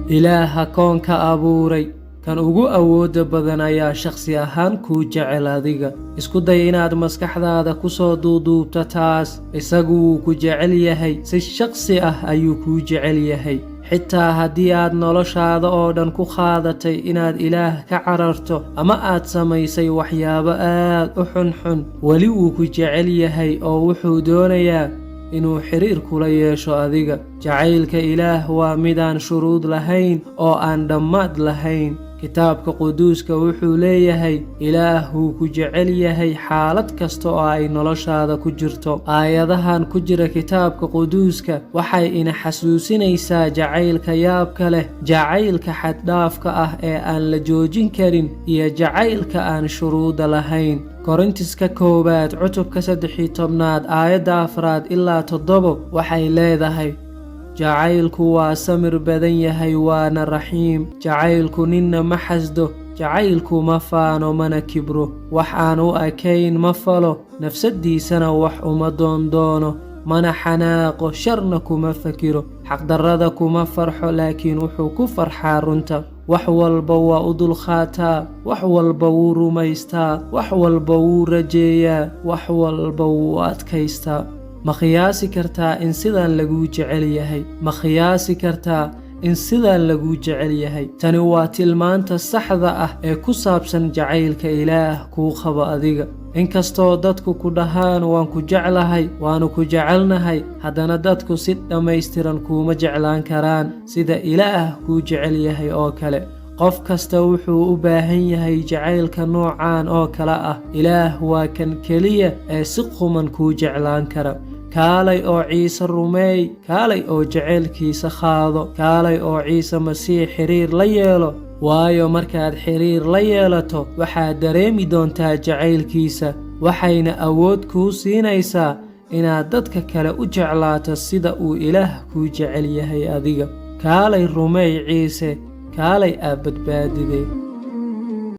ilaaha koonka abuuray kan ugu awooda badan ayaa shakhsi ahaan kuu jecel adiga. Isku day inaad maskaxdaada ku soo duuduubto taas. Isagu wuu ku jecel yahay, si shakhsi ah ayuu kuu jecel yahay. xitaa haddii aad noloshaada oo dhan ku qaadatay inaad ilaah ka cararto ama aad samaysay waxyaabo aad u xunxun, weli wuu ku jecel yahay oo wuxuu doonayaa inuu xiriir kula yeesho adiga. jacaylka ilaah waa midaan shuruud lahayn oo aan dhammaad lahayn. kitaabka quduuska wuxuu leeyahay ilaah wuu ku jecel yahay xaalad kasta oo ay noloshaada ku jirto. aayadahan ku jira kitaabka quduuska waxay ina xasuusinaysaa jacaylka yaabka leh, jacaylka xaddhaafka ah ee aan la joojin karin, iyo jacaylka aan shuruuda lahayn. korintiska 1 cutubka 13 aayadda 4 ilaa 7 waxay leedahay: jacaylku waa samir badan yahay waana raxiim. jacaylku ninna ma xasdo, jacaylku ma faano mana kibro. wax aan u ekayn ma falo, nafsadiisana wax uma doondoono, mana xanaaqo, sharna kuma fakiro. xaqdarrada kuma farxo, laakiin wuxuu ku farxaa runta. wax walba waa u dulqaataa, wax walba wuu rumaystaa, wax walba wuu rajeeyaa, wax walba wuu adkaystaa. ma qiyaasi kartaa in sidaan laguu jecel yahay? ma qiyaasi kartaa in sidaan laguu jecel yahay? tani waa tilmaanta saxda ah ee ku saabsan jacaylka ilaah kuu qabo adiga. inkastoo dadku ku dhahaan waan ku jeclahay, waanu ku jecelnahay, haddana dadku si dhammaystiran kuuma jeclaan karaan sida ilaah kuu jecel yahay oo kale. qof kasta wuxuu u baahan yahay jacaylka noocaan oo kale ah. ilaah waa kan keliya ee si quman kuu jeclaan kara. kaalay oo ciise rumeey, kaalay oo jacaylkiisa qaado, kaalay oo ciise masiix xiriir la yeelo. waayo markaad xiriir la yeelato waxaad dareemi doontaa jacaylkiisa, waxayna awood kuu siinaysaa inaad dadka kale u jeclaato sida uu ilaah kuu jecel yahay adiga. kaalay rumeey ciise, kaalay aad badbaadidee.